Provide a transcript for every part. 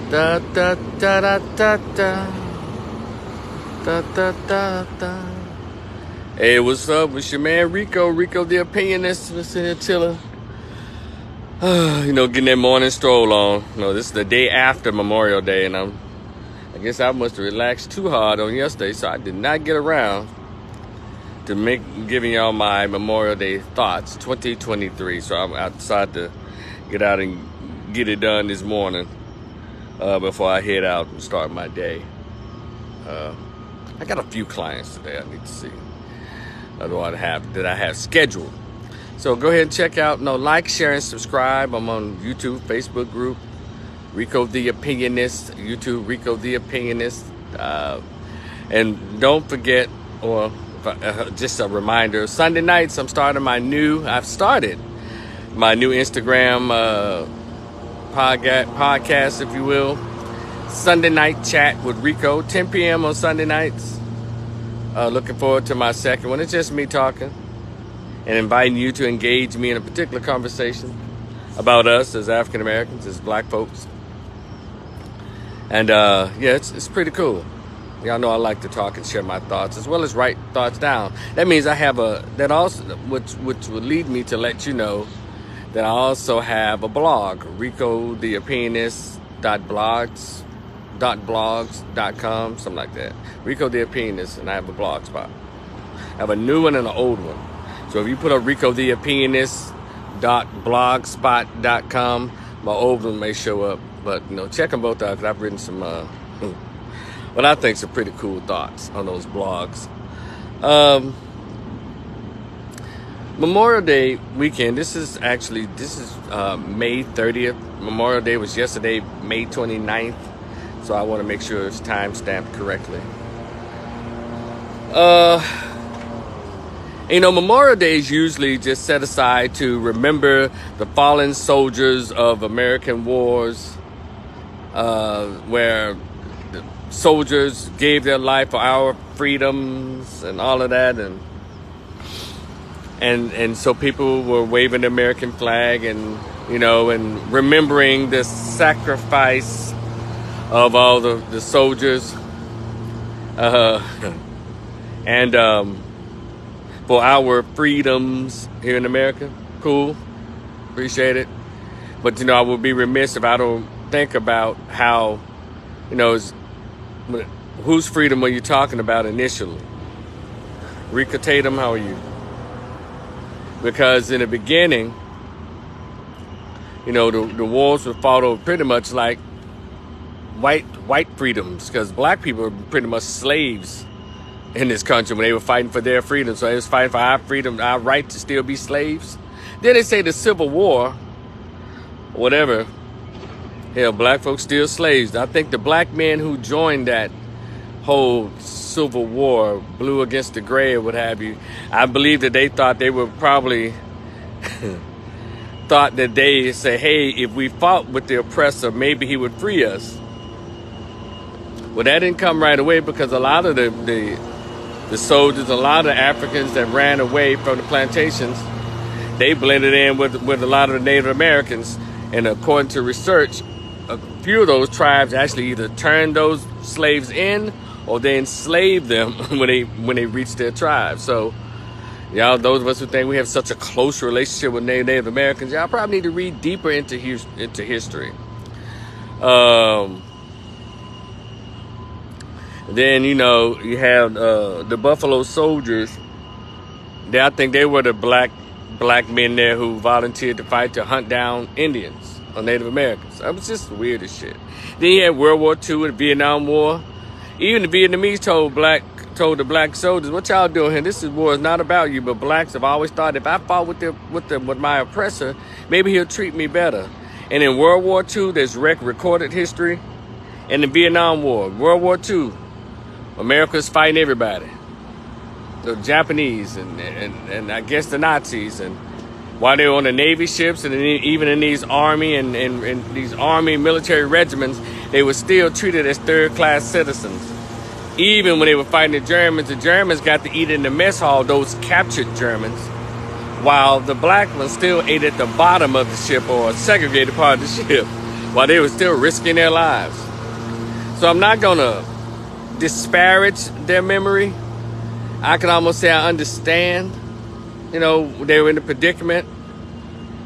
Da da da da da da da da da da. Hey, what's up? It's your man Rico the Opinionist. Listen here, chiller. Getting that morning stroll on. This is the day after Memorial Day, and I guess I must have relaxed too hard on yesterday, so I did not get around to giving y'all my Memorial Day thoughts 2023. So I decided to get out and get it done this morning before I head out and start my day. I got a few clients today I need to see that I have scheduled. So go ahead and check out, like, share, and subscribe. I'm on YouTube, Facebook group, Rico the Opinionist, YouTube, Rico the Opinionist. And don't forget, just a reminder, Sunday nights I've started my new Instagram podcast, if you will. Sunday night chat with Rico, 10 p.m. on Sunday nights. Looking forward to my second one. It's just me talking and inviting you to engage me in a particular conversation about us as African Americans, as black folks. And it's pretty cool. Y'all know I like to talk and share my thoughts as well as write thoughts down. That means I have which will lead me to let you know that I also have a blog, RicotheOpinionist.blogs.com, something like that. Rico the Opinionist, and I have a blog spot. I have a new one and an old one. So if you put up RicotheOpinionist.blogspot.com, my old one may show up. But check them both out, because I've written some what I think some pretty cool thoughts on those blogs. Memorial Day weekend. This is May 30th. Memorial Day was yesterday, May 29th. So I want to make sure it's time stamped correctly. Memorial Day is usually just set aside to remember the fallen soldiers of American wars, where the soldiers gave their life for our freedoms and all of that, and so people were waving the American flag and and remembering the sacrifice of all the soldiers and for our freedoms here in America. Cool. Appreciate it. But, I would be remiss if I don't think about how, whose freedom are you talking about initially? Rika Tatum, how are you? Because in the beginning, the wars were fought over pretty much like white freedoms, because black people were pretty much slaves in this country when they were fighting for their freedom. So they was fighting for our freedom, our right to still be slaves. Then they say the Civil War, whatever, hell, black folks still slaves. I think the black men who joined that whole Civil War, blue against the gray or what have you, I believe that they thought they were probably thought that they say, hey, if we fought with the oppressor, maybe he would free us. Well, that didn't come right away, because a lot of the soldiers, a lot of Africans that ran away from the plantations, they blended in with a lot of the Native Americans. And according to research, a few of those tribes actually either turned those slaves in or they enslaved them when they reached their tribe. So, those of us who think we have such a close relationship with Native Americans, y'all probably need to read deeper into history. Then, you have the Buffalo Soldiers. I think they were the black men there who volunteered to fight to hunt down Indians or Native Americans. That was just the weirdest shit. Then you had World War II and the Vietnam War. Even the Vietnamese told the black soldiers, what y'all doing here? This war is not about you, but blacks have always thought if I fought with my oppressor, maybe he'll treat me better. And in World War II, there's recorded history. And the Vietnam War, World War II, America's fighting everybody. The Japanese and I guess the Nazis. And while they were on the Navy ships and even in these Army and these Army military regiments, they were still treated as third-class citizens. Even when they were fighting the Germans got to eat in the mess hall, those captured Germans, while the black ones still ate at the bottom of the ship or a segregated part of the ship. while they were still risking their lives. So I'm not going to disparage their memory. I can almost say I understand, they were in the predicament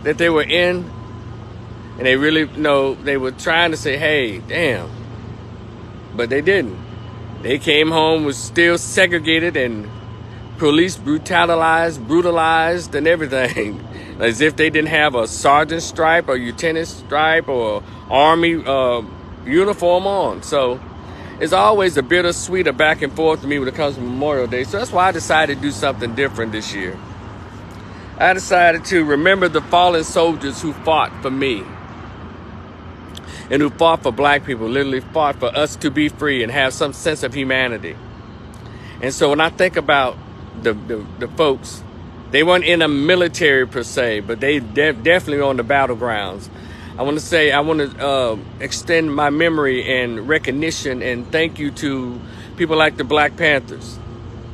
that they were in. And they really, they were trying to say, hey, damn. But they didn't. They came home, was still segregated and police brutalized and everything. As if they didn't have a sergeant stripe or lieutenant stripe or army uniform on. So it's always a bittersweet or back and forth to me when it comes to Memorial Day. So that's why I decided to do something different this year. I decided to remember the fallen soldiers who fought for me and who fought for black people, literally fought for us to be free and have some sense of humanity. And so when I think about the folks, they weren't in a military per se, but they definitely on the battlegrounds. I want to extend my memory and recognition and thank you to people like the Black Panthers.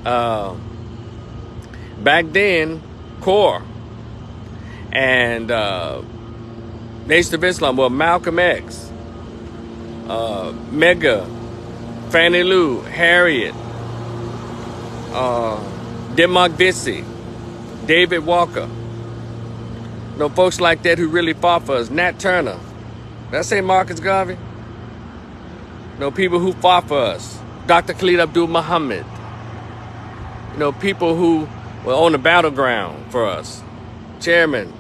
Back then, CORE and Nation of Islam, well, Malcolm X, Mega, Fannie Lou, Harriet, Denmark Vesey, David Walker. Folks like that who really fought for us. Nat Turner. Did I say Marcus Garvey? People who fought for us. Dr. Khalid Abdul Muhammad. People who were on the battleground for us. Chairman,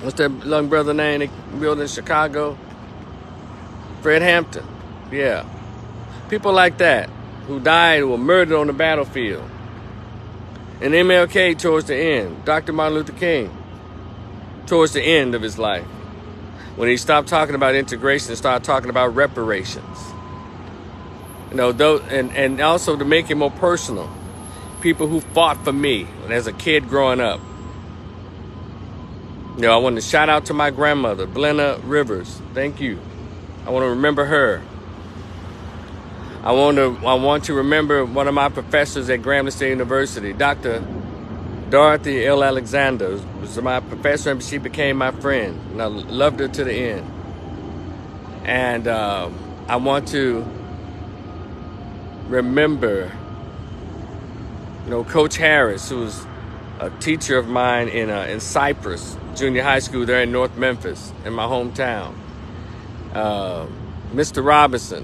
what's that young brother name they built in Chicago? Fred Hampton. Yeah. People like that who died or were murdered on the battlefield. And MLK towards the end. Dr. Martin Luther King towards the end of his life. When he stopped talking about integration and started talking about reparations. And also to make it more personal. People who fought for me as a kid growing up. I want to shout out to my grandmother, Blenna Rivers. Thank you. I want to remember her. I want to remember one of my professors at Grambling State University, Dr. Dorothy L. Alexander, was my professor, and she became my friend, and I loved her to the end. And I want to remember, Coach Harris, who was a teacher of mine in Cypress Junior High School there in North Memphis, in my hometown. Mr. Robinson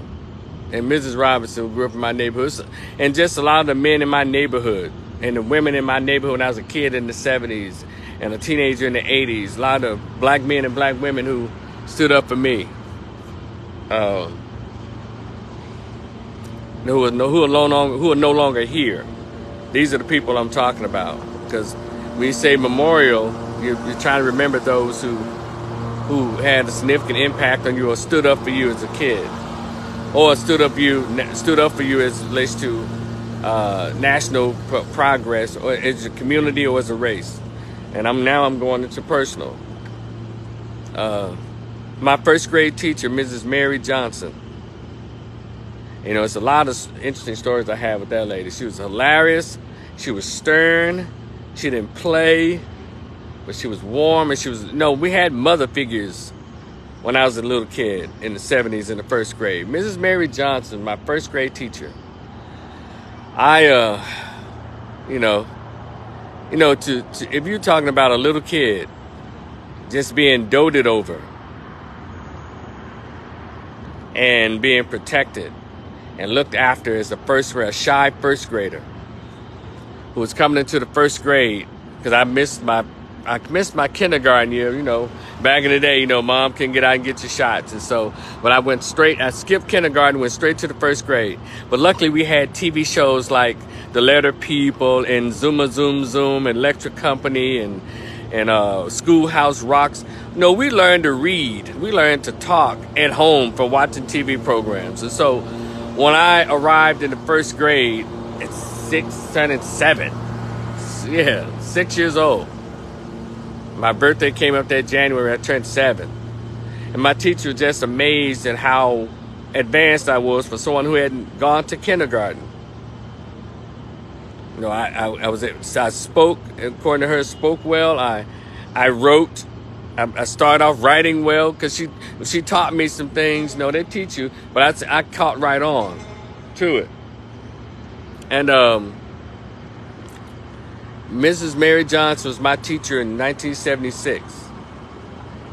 and Mrs. Robinson, who grew up in my neighborhood, and just a lot of the men in my neighborhood and the women in my neighborhood when I was a kid in the 70s and a teenager in the 80s. A lot of black men and black women who stood up for me. Who are no longer here. These are the people I'm talking about. Because when you say memorial, you're trying to remember those who had a significant impact on you or stood up for you as a kid, or stood up for you as relates to national progress, or as a community, or as a race. And I'm going into personal. My first grade teacher, Mrs. Mary Johnson. It's a lot of interesting stories I have with that lady. She was hilarious. She was stern. She didn't play, but she was warm, and we had mother figures when I was a little kid in the 70s in the first grade. Mrs. Mary Johnson, my first grade teacher. If you're talking about a little kid just being doted over and being protected and looked after as a shy first grader who was coming into the first grade, because I missed my kindergarten year. Back in the day, mom can get out and get your shots. And so, but I skipped kindergarten, went straight to the first grade. But luckily we had TV shows like The Letter People and Zuma Zoom Zoom and Electric Company and Schoolhouse Rocks. We learned to read. We learned to talk at home from watching TV programs. And so when I arrived in the first grade at 6 and 7, 6 years old. My birthday came up that January. I turned 7. And my teacher was just amazed at how advanced I was for someone who hadn't gone to kindergarten. I spoke, according to her, spoke well. I wrote I started off writing well because she taught me some things. You know, they teach you, but I caught right on to it. And Mrs. Mary Johnson was my teacher in 1976.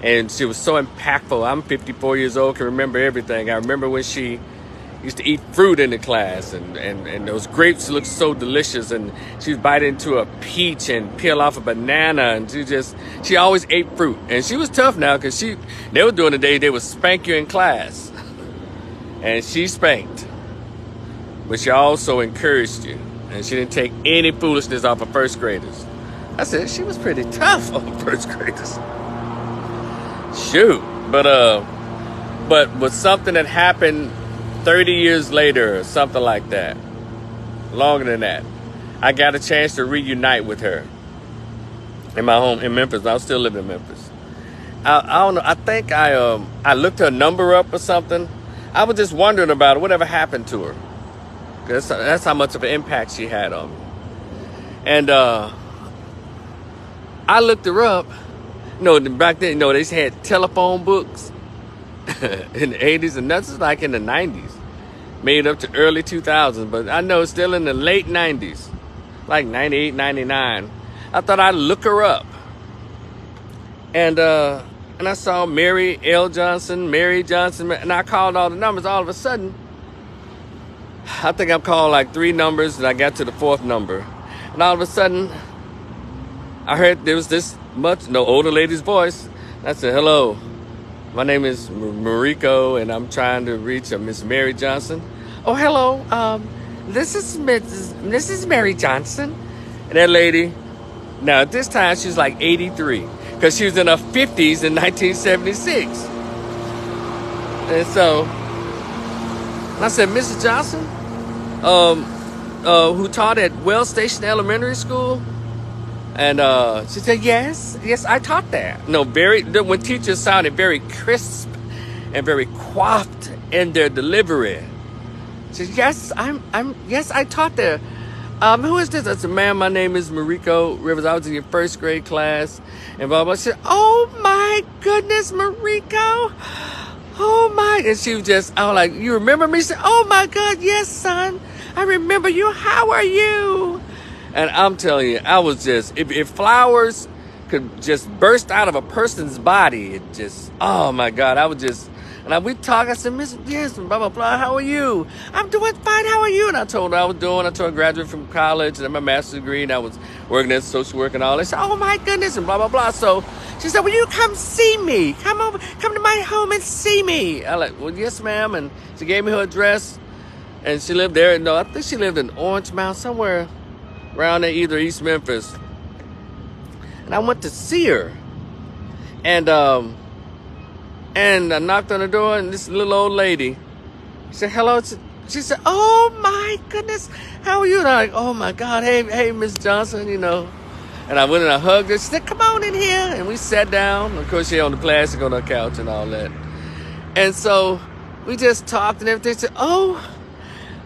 And she was so impactful. I'm 54 years old, can remember everything. I remember when she used to eat fruit in the class, and those grapes looked so delicious, and she'd bite into a peach and peel off a banana, and she always ate fruit. And she was tough now because they were doing the day they would spank you in class. And she spanked. But she also encouraged you. And she didn't take any foolishness off of first graders. I said, she was pretty tough on first graders. Shoot. But with something that happened 30 years later or something like that, longer than that, I got a chance to reunite with her in my home in Memphis. I was still living in Memphis. I don't know. I think I looked her number up or something. I was just wondering about it. Whatever happened to her? That's how much of an impact she had on me. And I looked her up. Back then, they had telephone books in the 80s, and that's like in the 90s. Made up to early 2000s, but I know still in the late 90s, like 98, 99. I thought I'd look her up. And I saw Mary L. Johnson, Mary Johnson, and I called all the numbers. All of a sudden, I think I've called like 3 numbers, and I got to the 4th number. And all of a sudden, I heard there was this older lady's voice. I said, hello, my name is Mariko, and I'm trying to reach Miss Mary Johnson. Oh, hello, this is Mary Johnson. And that lady, now at this time, she's like 83, because she was in her 50s in 1976. And so, I said, Mrs. Johnson, who taught at Wells Station Elementary School? And she said, yes, I taught there. When teachers sounded very crisp and very coiffed in their delivery. She said, yes, I taught there. Who is this? I said, ma'am, my name is Mariko Rivers. I was in your 1st grade class. And blah, blah. She said, oh my goodness, Mariko. Oh my. And she was just, I was like, you remember me? She said, oh my God, yes, son. I remember you. How are you? And I'm telling you, I was just, if flowers could just burst out of a person's body, it just, oh my God, I was just, and we talked, I said, Miss, yes, blah, blah, blah, how are you? I'm doing fine, how are you? And I told her I told her I graduated from college and I had my master's degree, and I was working as social work and all that. She said, oh my goodness, and blah, blah, blah. So she said, will you come see me? Come to my home and see me. I like, well, yes, ma'am. And she gave me her address, and she lived there. I think she lived in Orange Mound, somewhere around there, either East Memphis. And I went to see her. And I knocked on the door, and this little old lady said, hello. She said, oh my goodness, how are you? And I'm like, oh my God, hey, Miss Johnson, And I went and I hugged her. She said, come on in here. And we sat down. Of course, she on the plastic on her couch and all that. And so we just talked and everything. She said, oh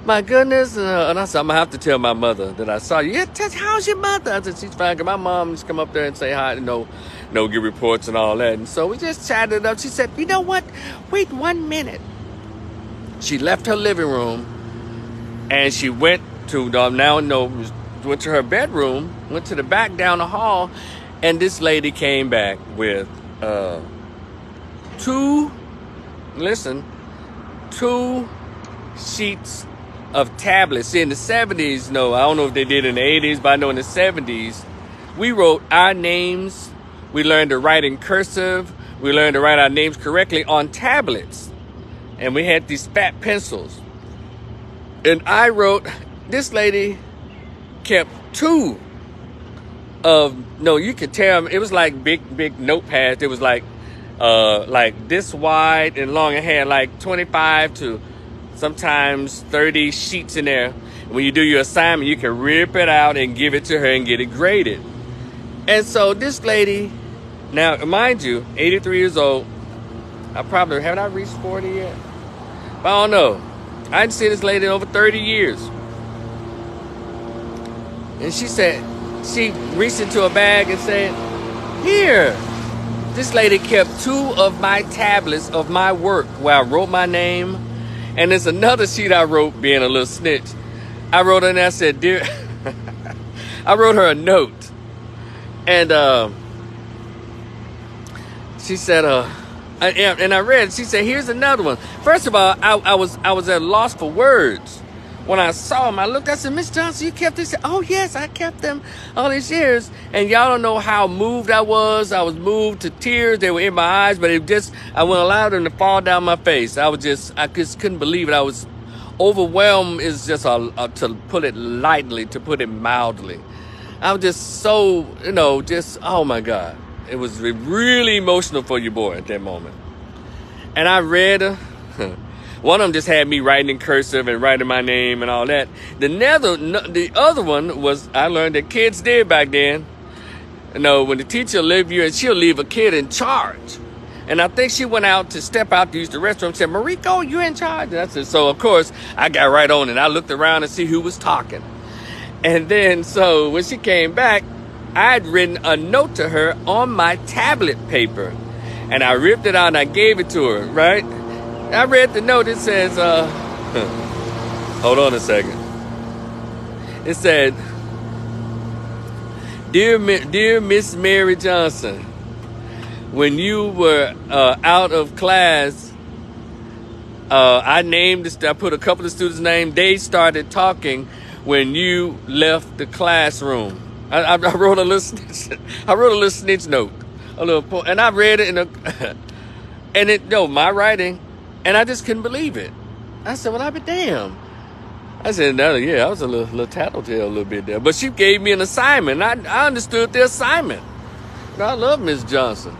my goodness. And I said, I'm going to have to tell my mother that I saw you. Yeah, how's your mother? I said, she's fine. My mom just come up there and say hi, give reports and all that. And so we just chatted it up. She said, you know what? Wait 1 minute. She left her living room and she went to went to her bedroom, went to the back down the hall, and this lady came back with 2 sheets of tablets. See, in the 70s, I don't know if they did in the 80s, but I know in the 70s, we wrote our names. We learned to write in cursive. We learned to write our names correctly on tablets. And we had these fat pencils. And I wrote, this lady kept 2 you could tell, it was like big notepads. It was like this wide and long. It had like 25 to sometimes 30 sheets in there. When you do your assignment, you can rip it out and give it to her and get it graded. And so this lady, now mind you, 83 years old. Haven't I reached 40 yet? But I don't know. I hadn't seen this lady in over 30 years. And she said, she reached into a bag and said, here, This lady kept 2 of my tablets of my work where I wrote my name. And there's another sheet I wrote, being a little snitch. I wrote in there, I said, dear, I wrote her a note. And she said, and I read it. She said, here's another one. First of all, I was at a loss for words. When I saw them, I looked, I said, Miss Johnson, you kept this? Oh, yes, I kept them all these years. And y'all don't know how moved I was. I was moved to tears. They were in my eyes, but I wouldn't allow them to fall down my face. I just couldn't believe it. I was overwhelmed, is just to put it lightly, to put it mildly. I was just so, oh my God. It was really emotional for your boy at that moment. And I read her. One of them just had me writing in cursive and writing my name and all that. The other one was, I learned that kids did back then. When the teacher leave you, and she'll leave a kid in charge. And I think she went out to step out to use the restroom and said, Mariko, you're in charge. And I said, so of course, I got right on it. I looked around and see who was talking. And then, so when she came back, I had written a note to her on my tablet paper. And I ripped it out and I gave it to her, right? I read the note. It says, hold on a second. It said, Dear Miss Mary Johnson, when you were out of class, I put a couple of students' names. They started talking when you left the classroom. I wrote a little snitch. I wrote a little snitch note, and I read it my writing. And I just couldn't believe it. I said, well, I'll be damned. I said, no, yeah, I was a little tattletale a little bit there. But she gave me an assignment. I understood the assignment. I love Miss Johnson.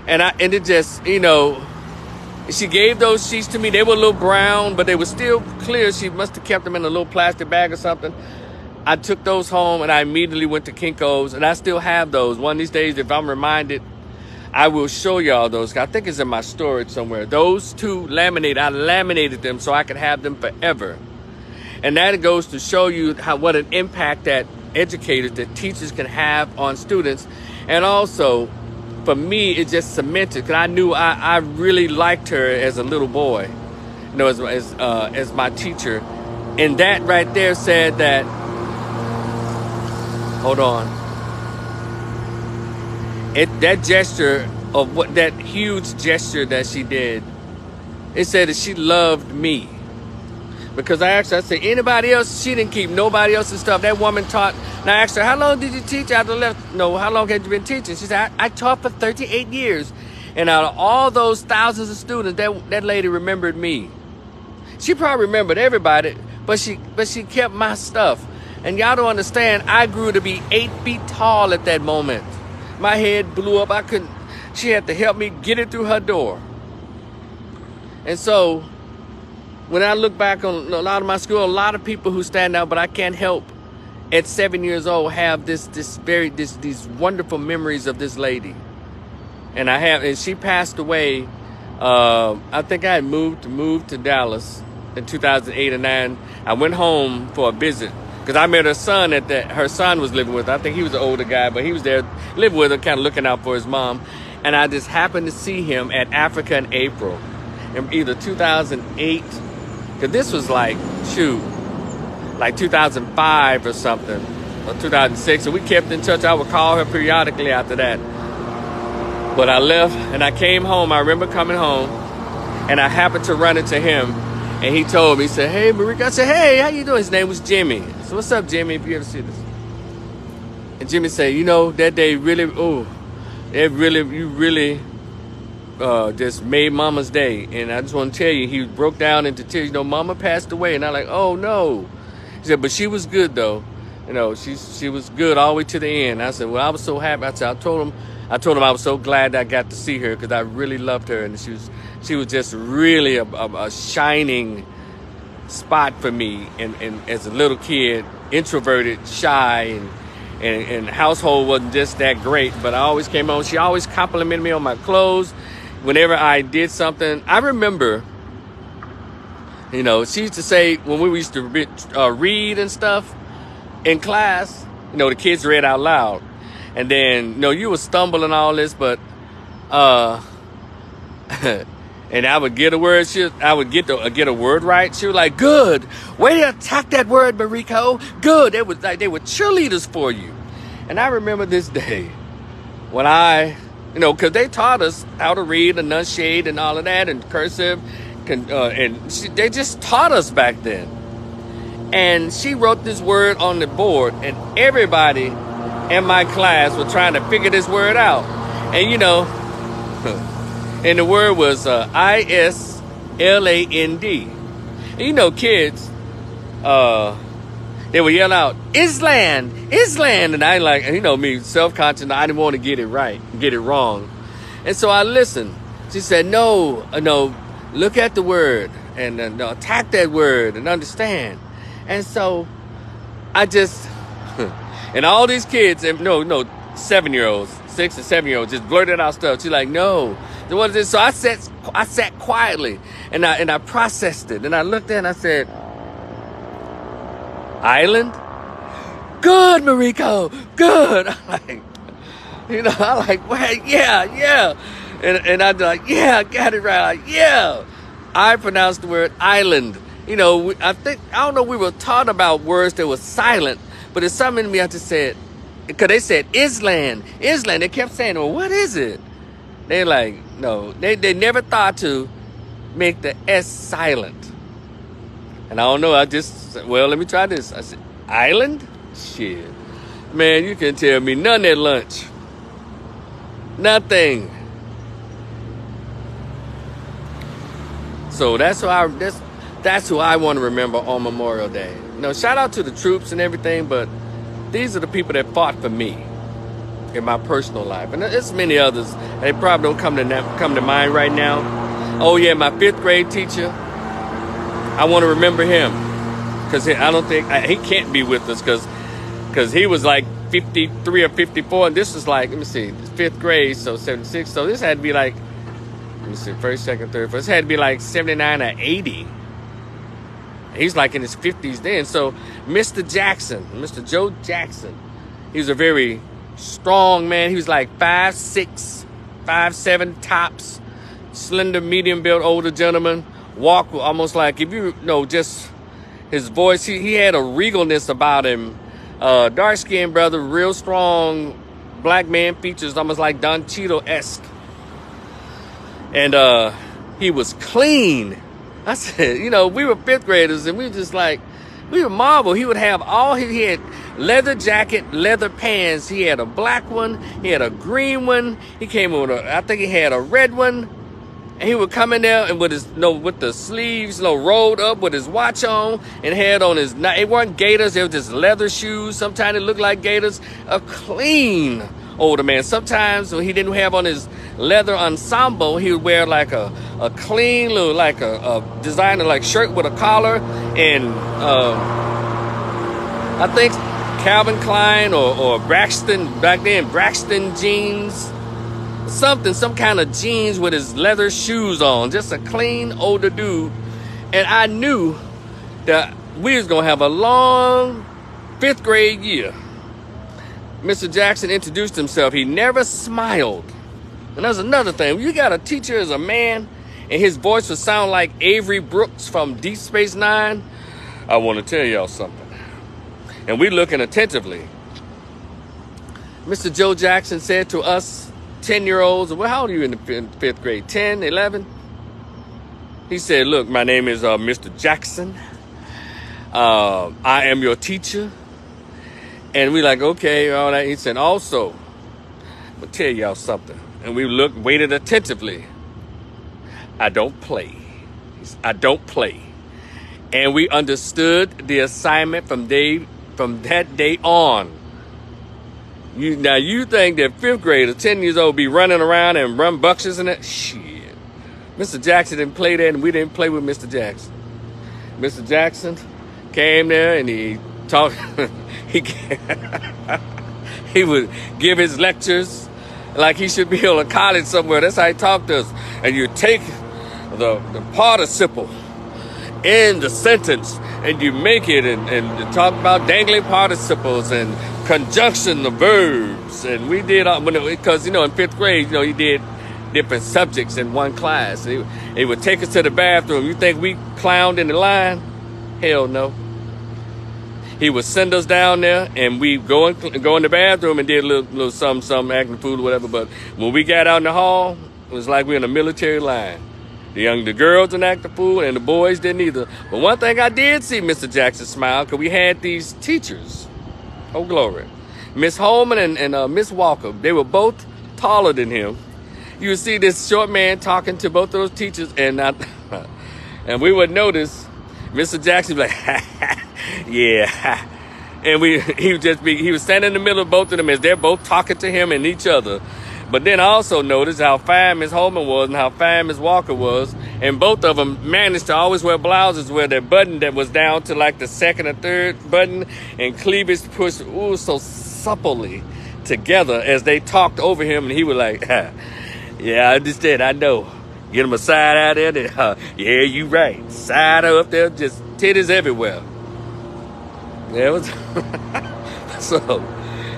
And it just, she gave those sheets to me. They were a little brown, but they were still clear. She must have kept them in a little plastic bag or something. I took those home and I immediately went to Kinko's. And I still have those. One of these days, if I'm reminded, I will show y'all those. I think it's in my storage somewhere. Those 2 I laminated them so I could have them forever. And that goes to show you what an impact that educators, that teachers can have on students. And also, for me, it just cemented, because I knew I really liked her as a little boy, as my teacher. And that right there said that, hold on. That gesture of that huge gesture that she did, it said that she loved me. Because I asked her, I said, anybody else? She didn't keep nobody else's stuff. That woman taught. And I asked her, how long did you teach after I left? No, how long had you been teaching? She said, I taught for 38 years. And out of all those thousands of students, that lady remembered me. She probably remembered everybody, but she kept my stuff. And y'all don't understand, I grew to be 8 feet tall at that moment. My head blew up. She had to help me get it through her door. And so, when I look back on a lot of my school, a lot of people who stand out, but I can't help, at 7 years old, have these wonderful memories of this lady. And she passed away. I think I had moved to Dallas in 2008 or 9. I went home for a visit. Because I met her son her son was living with her. I think he was an older guy, but he was there living with her, kind of looking out for his mom. And I just happened to see him at Africa in April, in either 2008, because this was like 2005 or something, or 2006. And we kept in touch. I would call her periodically after that. But I left and I came home. I remember coming home and I happened to run into him. And he told me, he said, hey, Mariko. I said, hey, how you doing? His name was Jimmy. So what's up, Jimmy, if you ever see this? And Jimmy said, that day you really just made Mama's day. And I just want to tell you, he broke down into tears. Mama passed away. And I'm like, oh, no. He said, but she was good, though. She was good all the way to the end. I said, well, I was so happy. I told him I was so glad I got to see her because I really loved her. And she was just really a shining spot for me. And as a little kid, introverted, shy, and household wasn't just that great. But I always came home. She always complimented me on my clothes. Whenever I did something, I remember, she used to say when we used to read and stuff in class, the kids read out loud. And then, you would stumble and all this, but Uh, and I would get a word. I would get a word right. She was like, "Good, way to attack that word, Marico. Good." It was like they were cheerleaders for you. And I remember this day when because they taught us how to read, enunciate, and all of that, and cursive, they just taught us back then. And she wrote this word on the board, and everybody in my class were trying to figure this word out. And and the word was I-S-L-A-N-D. And kids, they would yell out, Island, Island. And I me, self-conscious, I didn't want to get it wrong. And so I listened. She said, no, look at the word and attack that word and understand. And so I just, and all these kids, 7-year-olds, 6 and 7-year-olds just blurted out stuff. She's like, no, what is this? So I sat quietly and I processed it. And I looked at it and I said, island? Good, Marico, good. I'm like, well, yeah. And I'm like, yeah, I got it right. Yeah. I pronounced the word island. I don't know, we were taught about words that were silent, but it's something in me I just said, because they said Island. They kept saying, well, what is it? They're like, no, they never thought to make the S silent. And I don't know, I just said, well, let me try this. I said, island? Shit. Man, you can tell me none at lunch. Nothing. So that's who I want to remember on Memorial Day. Shout out to the troops and everything, but these are the people that fought for me in my personal life. And there's many others. They probably don't come to mind right now. Oh yeah, my 5th grade teacher. I want to remember him because I don't think he can't be with us because he was like 53 or 54, and this was like, let me see, 5th grade, so 76. So this had to be like, let me see, 1st, 2nd, 3rd, 1st. This had to be like 79 or 80. He's like in his 50s then. So Mr. Joe Jackson, he was a very strong man. He was like 5'6", 5'7" tops, slender, medium built older gentleman. Walk almost like, if you know, just his voice, he had a regalness about him. Dark skinned brother, real strong black man features, almost like Don Cheadle-esque. And he was clean. I said, we were 5th graders and we would marvel. He would have he had leather jacket, leather pants. He had a black one. He had a green one. He came with I think he had a red one. And he would come in there and with the sleeves, rolled up with his watch on and had on his, it weren't gaiters. They were just leather shoes. Sometimes it looked like gaiters. A clean older man. Sometimes when he didn't have on his leather ensemble, he would wear like a clean little, like a designer like shirt with a collar and I think Calvin Klein or Braxton, back then, Braxton jeans, some kind of jeans with his leather shoes on, just a clean older dude. And I knew that we was gonna have a long 5th grade year. Mr. Jackson introduced himself. He never smiled. And that's another thing. You got a teacher as a man and his voice would sound like Avery Brooks from Deep Space Nine. I want to tell y'all something. And we looking attentively. Mr. Joe Jackson said to us 10-year-olds, well, how old are you in the 5th grade? 10, 11? He said, look, my name is Mr. Jackson. I am your teacher. And we like, okay, all that. He said, also, I'm going to tell y'all something. And we waited attentively. I don't play. I don't play. And we understood the assignment from that day on. You think that 5th grader, 10 years old, be running around and run buckshers and that? Shit. Mr. Jackson didn't play that, and we didn't play with Mr. Jackson. Mr. Jackson came there and he talked. He would give his lectures like he should be on a college somewhere. That's how he talked to us. And you take the participle in the sentence and you make it and talk about dangling participles and conjunction of verbs. And we did, because, in 5th grade, he did different subjects in one class. He would take us to the bathroom. You think we clowned in the line? Hell no. He would send us down there, and we go in the bathroom and did a little something, acting fool or whatever. But when we got out in the hall, it was like we were in a military line. The girls didn't act the fool, and the boys didn't either. But one thing I did see Mr. Jackson smile, because we had these teachers. Oh, glory. Miss Holman and Miss Walker, they were both taller than him. You would see this short man talking to both of those teachers, and and we would notice Mr. Jackson would be like, yeah. And he was standing in the middle of both of them as they're both talking to him and each other. But then I also noticed how fine Miss Holman was and how fine Miss Walker was. And both of them managed to always wear blouses where their button that was down to like the second or third button, and cleavage pushed so supplely together as they talked over him. And he was like, yeah, I understand. I know. Get him a side out there. Yeah, you right. Side up there, just titties everywhere. Yeah, it was so.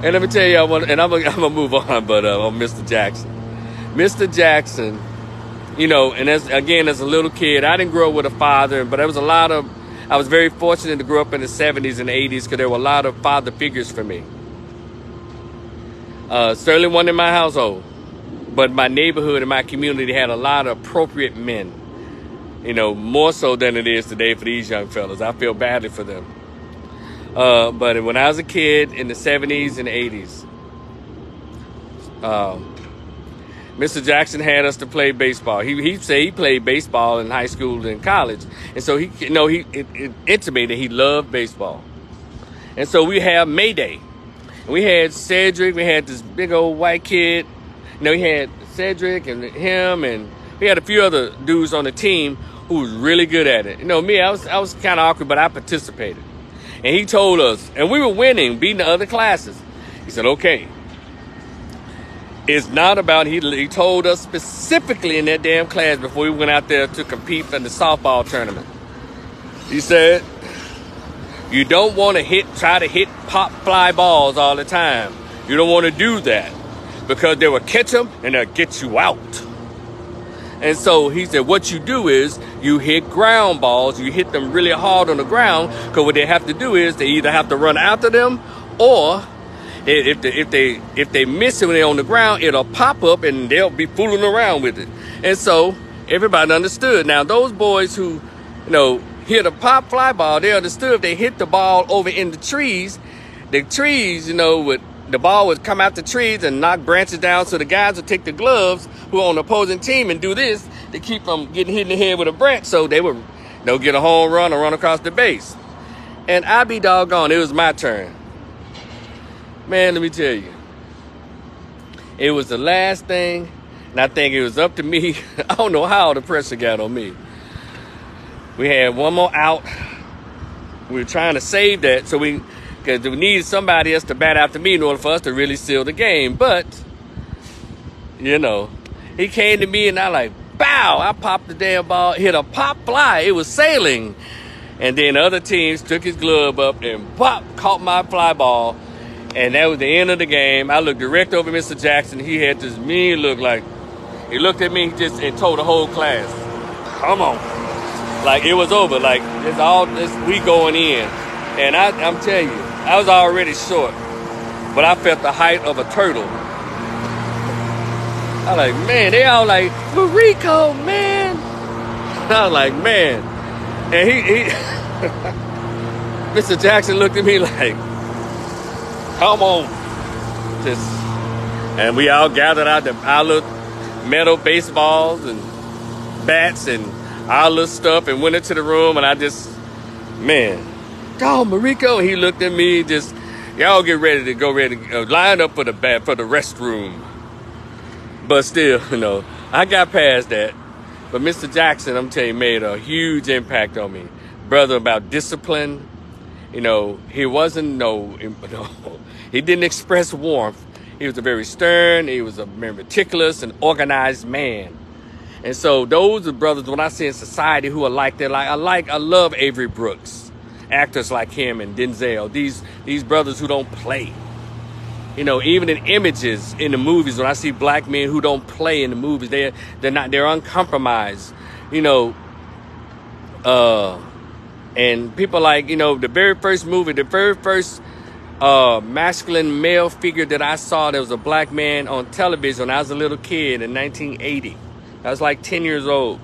And let me tell you, I'm gonna move on, but on Mr. Jackson. Mr. Jackson, and as a little kid, I didn't grow up with a father, but there was I was very fortunate to grow up in the 70s and 80s because there were a lot of father figures for me. Certainly one in my household, but my neighborhood and my community had a lot of appropriate men, more so than it is today for these young fellas. I feel badly for them. But when I was a kid in the 70s and 80s, Mr. Jackson had us to play baseball. He said he played baseball in high school and college. And so it intimated he loved baseball. And so we have May Day. We had Cedric, we had this big old white kid. We had Cedric and him, and we had a few other dudes on the team who was really good at it. Me, I was kind of awkward, but I participated. And he told us, and we were winning, beating the other classes. He said, okay, it's not about, he told us specifically in that damn class before we went out there to compete in the softball tournament. He said, you don't want to try to hit pop fly balls all the time. You don't want to do that because they will catch them and they'll get you out. And so he said, what you do is you hit ground balls. You hit them really hard on the ground, because what they have to do is they either have to run after them, or if they miss it when they're on the ground, it'll pop up and they'll be fooling around with it. And so everybody understood. Now those boys who hit a pop fly ball, they understood if they hit the ball over in the trees, the ball would come out the trees and knock branches down, so the guys would take the gloves who are on the opposing team and do this to keep from getting hit in the head with a branch, so they'll get a home run or run across the base. And I be doggone, it was my turn. Man, let me tell you. It was the last thing, and I think it was up to me. I don't know how the pressure got on me. We had one more out. We were trying to save that, because we needed somebody else to bat after me in order for us to really seal the game. But, he came to me and I like, bow, I popped the damn ball, hit a pop fly. It was sailing. And then other teams took his glove up and pop, caught my fly ball. And that was the end of the game. I looked direct over Mr. Jackson. He had this mean look, like, he looked at me and told the whole class, come on. Like it was over. Like we going in. And I'm telling you, I was already short, but I felt the height of a turtle. I was like, man, they all like, Rico, man. I was like, man. And he Mr. Jackson looked at me like, come on. And we all gathered out our little metal baseballs and bats and our little stuff and went into the room, and I just, man, go, Mariko. He looked at me, just, y'all get ready to line up for the restroom. But still, I got past that. But Mr. Jackson, I'm telling you, made a huge impact on me. Brother, about discipline. He wasn't, he didn't express warmth. He was a very stern, he was a very meticulous and organized man. And so those are brothers, when I see in society who are like that, I love Avery Brooks, actors like him and Denzel, these brothers who don't play. You know, even in images in the movies, when I see black men who don't play in the movies, they're uncompromised. You know, and people like, you know, the very first masculine male figure that I saw that was a black man on television when I was a little kid in 1980. I was like 10 years old.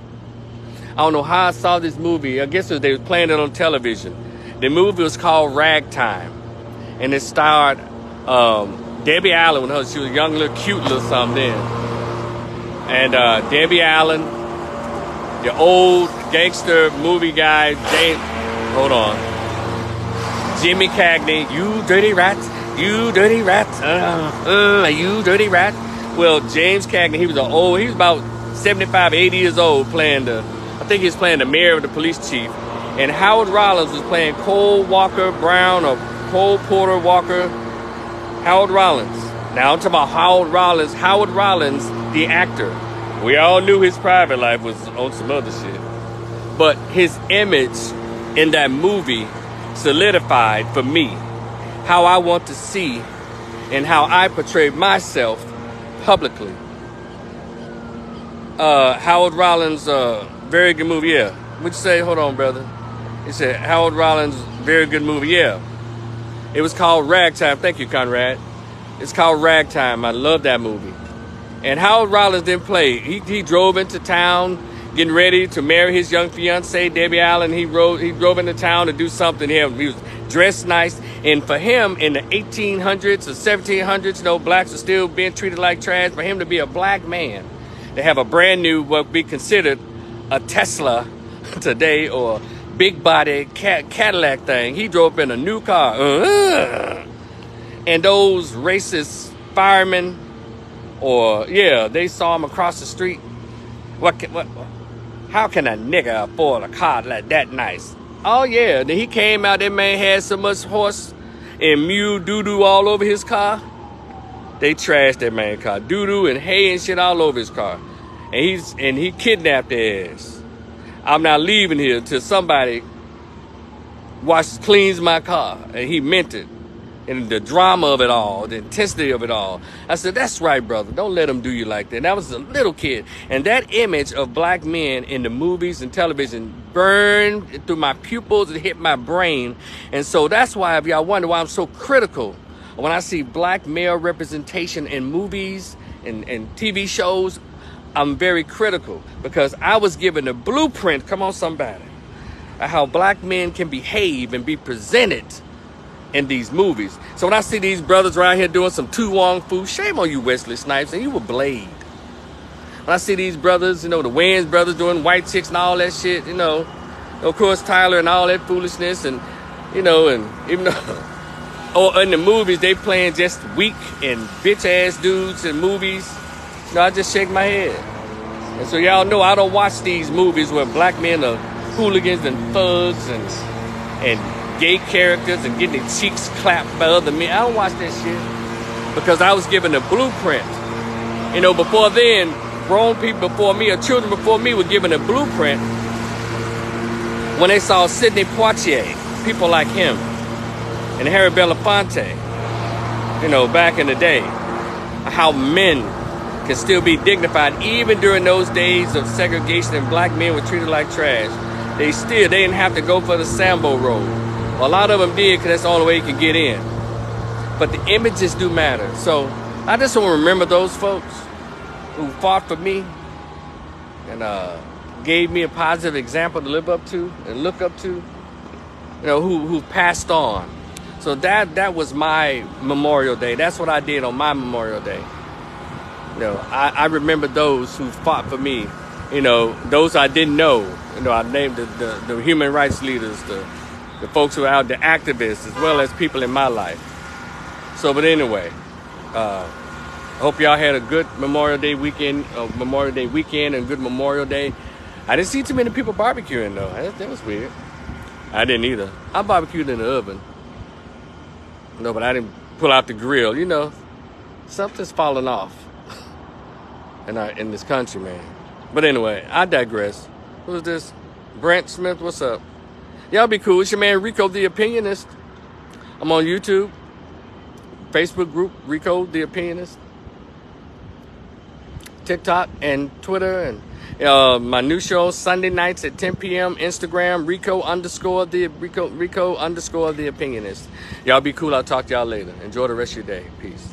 I don't know how I saw this movie. I guess they were playing it on television. The movie was called Ragtime, and it starred Debbie Allen when she was a young little cute little something then. And Debbie Allen, the old gangster movie guy, Jimmy Cagney, you dirty rat, you dirty rat, you dirty rat. Well, James Cagney, he was about 75, 80 years old, I think he was playing the mayor of the police chief. And Howard Rollins was playing Cole Walker Brown or Cole Porter Walker. Howard Rollins. Now I'm talking about Howard Rollins, the actor. We all knew his private life was on some other shit. But his image in that movie solidified for me how I want to see and how I portray myself publicly. Howard Rollins, very good movie, yeah. What'd you say? Hold on, brother. He said, Howard Rollins, very good movie, yeah. It was called Ragtime. Thank you, Conrad. It's called Ragtime. I love that movie. And Howard Rollins didn't play. He drove into town getting ready to marry his young fiancee, Debbie Allen. He drove into town to do something. He was dressed nice. And for him, in the 1800s or 1700s, you know, blacks were still being treated like trash. For him to be a black man, to have a brand new, what would be considered a Tesla today or big body Cadillac thing. He drove in a new car. And those racist firemen, they saw him across the street. How can a nigga afford a car like that nice? Oh yeah, then he came out, that man had so much horse and mule doo-doo all over his car. They trashed that man's car. Doo-doo and hay and shit all over his car. And he kidnapped their ass. I'm not leaving here till somebody cleans my car. And he meant it. And the drama of it all, the intensity of it all. I said, that's right, brother. Don't let them do you like that. And I was a little kid. And that image of black men in the movies and television burned through my pupils and hit my brain. And so that's why, if y'all wonder why I'm so critical when I see black male representation in movies and TV shows, I'm very critical because I was given a blueprint, come on somebody, of how black men can behave and be presented in these movies. So when I see these brothers right here doing some Tu Wong Fu, shame on you, Wesley Snipes, and you were Blade. When I see these brothers, you know, the Wayans brothers doing White Chicks and all that shit, you know, of course Tyler and all that foolishness, and you know, and even though, or in the movies they playing just weak and bitch ass dudes in movies, you know, I just shake my head. And so y'all know I don't watch these movies where black men are hooligans and thugs and gay characters and getting their cheeks clapped by other men. I don't watch that shit because I was given a blueprint. You know, before then, grown people before me or children before me were given a blueprint when they saw Sidney Poitier, people like him, and Harry Belafonte, you know, back in the day, how men can still be dignified even during those days of segregation and black men were treated like trash. They didn't have to go for the Sambo road. Well, a lot of them did because that's the only way you could get in. But the images do matter. So I just want to remember those folks who fought for me and gave me a positive example to live up to and look up to, you know, who passed on. So that was my Memorial Day. That's what I did on my Memorial Day. You know, I remember those who fought for me, you know, those I didn't know. You know, I named the human rights leaders, the folks who are out, the activists, as well as people in my life. So, but anyway, I hope y'all had a good Memorial Day weekend and good Memorial Day. I didn't see too many people barbecuing though. That was weird. I didn't either. I barbecued in the oven. No, but I didn't pull out the grill. You know, something's falling off in this country, man. But anyway, I digress. Who's this? Brent Smith, what's up? Y'all be cool. It's your man Rico the Opinionist. I'm on YouTube, Facebook group, Rico the Opinionist. TikTok and Twitter, and my new show Sunday nights at 10 p.m. Instagram, Rico_the Opinionist. Y'all be cool. I'll talk to y'all later. Enjoy the rest of your day. Peace.